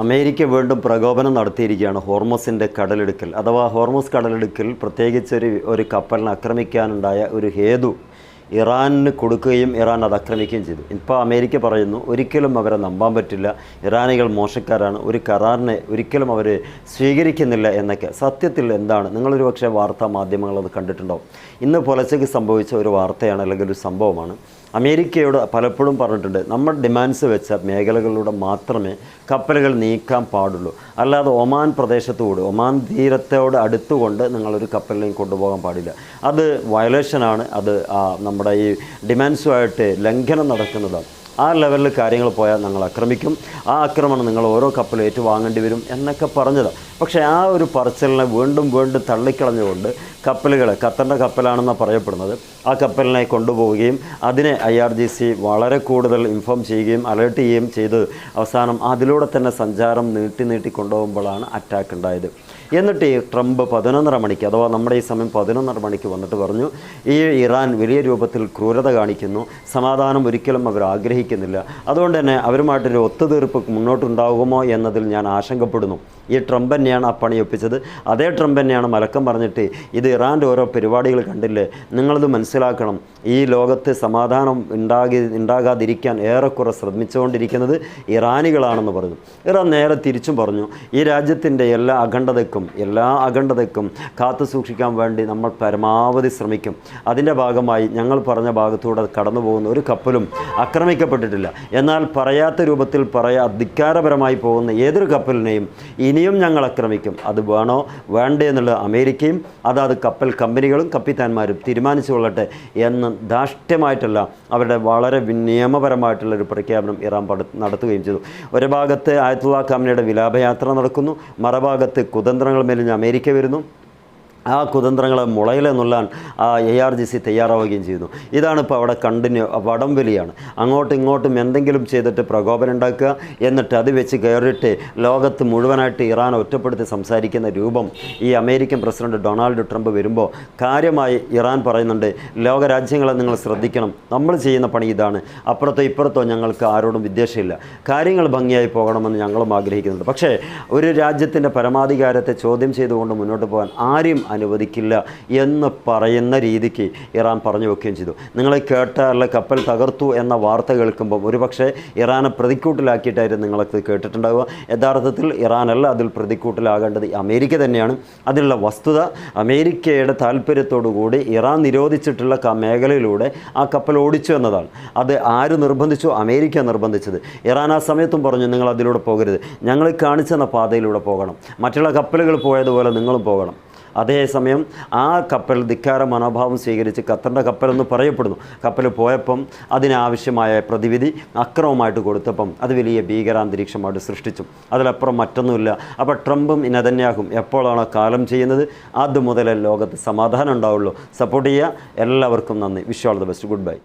America വീണ്ടും പ്രകോപനം നടത്തിയിരിക്കുകയാണ് ഹോർമസിൻ്റെ കടലിടുക്കൽ അഥവാ ഹോർമസ് കടലിടുക്കൽ പ്രത്യേകിച്ച് ഒരു കപ്പലിനെ ആക്രമിക്കാനുണ്ടായ ഒരു ഹേതു ഇറാനിന് കൊടുക്കുകയും ഇറാൻ അത് ആക്രമിക്കുകയും ചെയ്തു. ഇപ്പോൾ അമേരിക്ക പറയുന്നു ഒരിക്കലും അവരെ നമ്പാൻ പറ്റില്ല, ഇറാനികൾ മോശക്കാരാണ്, ഒരു കരാറിനെ ഒരിക്കലും അവർ സ്വീകരിക്കുന്നില്ല എന്നൊക്കെ. സത്യത്തിൽ എന്താണ്? നിങ്ങളൊരു പക്ഷേ വാർത്താ മാധ്യമങ്ങളത് കണ്ടിട്ടുണ്ടാവും. ഇന്ന് പുലച്ചയ്ക്ക് സംഭവിച്ച ഒരു വാർത്തയാണ്, അല്ലെങ്കിൽ ഒരു സംഭവമാണ്. അമേരിക്കയോട് പലപ്പോഴും പറഞ്ഞിട്ടുണ്ട്, നമ്മൾ ഡിമാൻഡ്സ് വെച്ച മേഖലകളിലൂടെ മാത്രമേ കപ്പലുകൾ നീക്കാൻ പാടുള്ളൂ, അല്ലാതെ ഒമാൻ പ്രദേശത്തുകൂടി ഒമാൻ തീരത്തോട് അടുത്തുകൊണ്ട് നിങ്ങളൊരു കപ്പലിനെയും കൊണ്ടുപോകാൻ പാടില്ല. അത് വയലേഷനാണ്, അത് നമ്മുടെ ഈ ഡിമാൻഡ്സുമായിട്ട് ലംഘനം നടക്കുന്നതാണ്. ആ ലെവലിൽ കാര്യങ്ങൾ പോയാൽ ഞങ്ങൾ ആക്രമിക്കും, ആ ആക്രമണം നിങ്ങൾ ഓരോ കപ്പലും ഏറ്റുവാങ്ങേണ്ടി വരും എന്നൊക്കെ പറഞ്ഞതാണ്. പക്ഷേ ആ ഒരു പറച്ചിലിനെ വീണ്ടും തള്ളിക്കളഞ്ഞുകൊണ്ട് കപ്പലുകളെ, ഖത്തറിൻ്റെ കപ്പലാണെന്നാണ് പറയപ്പെടുന്നത്, ആ കപ്പലിനെ കൊണ്ടുപോവുകയും അതിനെ IRGC വളരെ കൂടുതൽ ഇൻഫോം ചെയ്യുകയും അലേർട്ട് ചെയ്യുകയും ചെയ്ത് അവസാനം അതിലൂടെ തന്നെ സഞ്ചാരം നീട്ടി കൊണ്ടുപോകുമ്പോഴാണ് അറ്റാക്ക് ഉണ്ടായത്. എന്നിട്ട് ഈ ട്രംപ് 11:30 മണിക്ക്, അഥവാ നമ്മുടെ ഈ സമയം 11:30 മണിക്ക് വന്നിട്ട് പറഞ്ഞു, ഈ ഇറാൻ വലിയ രൂപത്തിൽ ക്രൂരത കാണിക്കുന്നു, സമാധാനം ഒരിക്കലും അവർ ആഗ്രഹിക്കുന്നില്ല, അതുകൊണ്ട് തന്നെ അവരുമായിട്ടൊരു ഒത്തുതീർപ്പ് മുന്നോട്ടുണ്ടാകുമോ എന്നതിൽ ഞാൻ ആശങ്കപ്പെടുന്നു. ഈ ട്രംപ് തന്നെയാണ് ആ പണി ഒപ്പിച്ചത്. അതേ ട്രംപ് തന്നെയാണ് മലക്കം പറഞ്ഞിട്ട് ഇത് ഇറാൻ്റെ ഓരോ പരിപാടികൾ കണ്ടില്ലേ, നിങ്ങളത് മനസ്സിലാക്കണം, ഈ ലോകത്ത് സമാധാനം ഉണ്ടാകാതിരിക്കാൻ ഏറെക്കുറെ ശ്രമിച്ചുകൊണ്ടിരിക്കുന്നത് ഇറാനികളാണെന്ന് പറഞ്ഞു. ഇറാൻ നേരെ തിരിച്ചും പറഞ്ഞു, ഈ രാജ്യത്തിൻ്റെ എല്ലാ അഖണ്ഡതയ്ക്കും കാത്തു സൂക്ഷിക്കാൻ വേണ്ടി നമ്മൾ പരമാവധി ശ്രമിക്കും. അതിൻ്റെ ഭാഗമായി ഞങ്ങൾ പറഞ്ഞ ഭാഗത്തൂടെ കടന്നു പോകുന്ന ഒരു കപ്പലും ആക്രമിക്കപ്പെട്ടിട്ടില്ല. എന്നാൽ പറയാത്ത രൂപത്തിൽ ധിക്കാരപരമായി പോകുന്ന ഏതൊരു കപ്പലിനെയും ഇനിയും ഞങ്ങൾ ആക്രമിക്കും. അത് വേണോ വേണ്ടേ എന്നുള്ള അമേരിക്കയും അതാത് കപ്പൽ കമ്പനികളും കപ്പിത്താന്മാരും തീരുമാനിച്ചു കൊള്ളട്ടെ എന്ന് ധാർഷ്ട്യമായിട്ടല്ല, അവരുടെ വളരെ നിയമപരമായിട്ടുള്ളൊരു പ്രഖ്യാപനം ഇറാൻ നടത്തുകയും ചെയ്തു. ഒരു ഭാഗത്ത് ആയത്തുള്ള ഖാമനയുടെ വിലാപയാത്ര നടക്കുന്നു, മറുഭാഗത്ത് കുതന്ത്രങ്ങൾ മേലിഞ്ഞ് അമേരിക്ക വരുന്നു. ആ കുതന്ത്രങ്ങളെ മുളയിലെ നുള്ളാൻ IRGC തയ്യാറാവുകയും ചെയ്യുന്നു. ഇതാണ് ഇപ്പോൾ അവിടെ വടംവലിയാണ്. അങ്ങോട്ടും ഇങ്ങോട്ടും എന്തെങ്കിലും ചെയ്തിട്ട് പ്രകോപനം ഉണ്ടാക്കുക, എന്നിട്ട് അത് വെച്ച് കയറിയിട്ട് ലോകത്ത് മുഴുവനായിട്ട് ഇറാനെ ഒറ്റപ്പെടുത്തി സംസാരിക്കുന്ന രൂപം ഈ അമേരിക്കൻ പ്രസിഡന്റ് ഡൊണാൾഡ് ട്രംപ് വരുമ്പോൾ കാര്യമായി ഇറാൻ പറയുന്നുണ്ട്, ലോകരാജ്യങ്ങളെ നിങ്ങൾ ശ്രദ്ധിക്കണം, നമ്മൾ ചെയ്യുന്ന പണി ഇതാണ്, അപ്പുറത്തോ ഇപ്പുറത്തോ ഞങ്ങൾക്ക് ആരോടും വിദ്വേഷമില്ല, കാര്യങ്ങൾ ഭംഗിയായി പോകണമെന്ന് ഞങ്ങളും ആഗ്രഹിക്കുന്നുണ്ട്. പക്ഷേ ഒരു രാജ്യത്തിൻ്റെ പരമാധികാരത്തെ ചോദ്യം ചെയ്തുകൊണ്ട് മുന്നോട്ട് പോകാൻ ആരും അനുവദിക്കില്ല എന്ന് പറയുന്ന രീതിക്ക് ഇറാൻ പറഞ്ഞു വെക്കുകയും ചെയ്തു. നിങ്ങൾ കേട്ട അല്ല കപ്പൽ തകർത്തു എന്ന വാർത്ത കേൾക്കുമ്പോൾ ഒരുപക്ഷെ ഇറാനെ പ്രതിക്കൂട്ടിലാക്കിയിട്ടായിരുന്നു നിങ്ങളത് കേട്ടിട്ടുണ്ടാവുക. യഥാർത്ഥത്തിൽ ഇറാനല്ല അതിൽ പ്രതിക്കൂട്ടിലാകേണ്ടത് അമേരിക്ക തന്നെയാണ്. അതിനുള്ള വസ്തുത അമേരിക്കയുടെ താല്പര്യത്തോടുകൂടി ഇറാൻ നിരോധിച്ചിട്ടുള്ള മേഖലയിലൂടെ ആ കപ്പൽ ഓടിച്ചു എന്നതാണ്. അത് ആര് നിർബന്ധിച്ചു? അമേരിക്ക നിർബന്ധിച്ചത്. ഇറാൻ ആ സമയത്തും പറഞ്ഞു, നിങ്ങൾ അതിലൂടെ പോകരുത്, ഞങ്ങൾ കാണിച്ചെന്ന പാതയിലൂടെ പോകണം, മറ്റുള്ള കപ്പലുകൾ പോയതുപോലെ നിങ്ങളും പോകണം. അതേസമയം ആ കപ്പൽ ധിക്കാര മനോഭാവം സ്വീകരിച്ച് ഖത്തറിൻ്റെ കപ്പലെന്ന് പറയപ്പെടുന്നു. കപ്പൽ പോയപ്പം അതിനാവശ്യമായ പ്രതിവിധി അക്രമമായിട്ട് കൊടുത്തപ്പം അത് വലിയ ഭീകരാന്തരീക്ഷമായിട്ട് സൃഷ്ടിച്ചു. അതിലപ്പുറം മറ്റൊന്നുമില്ല. അപ്പോൾ ട്രംപും നെതന്യാഹും എപ്പോഴാണോ കാലം ചെയ്യുന്നത് അതുമുതലേ ലോകത്ത് സമാധാനം ഉണ്ടാവുള്ളൂ. സപ്പോർട്ട് ചെയ്യുക. എല്ലാവർക്കും നന്ദി. Wish all the best. Good bye.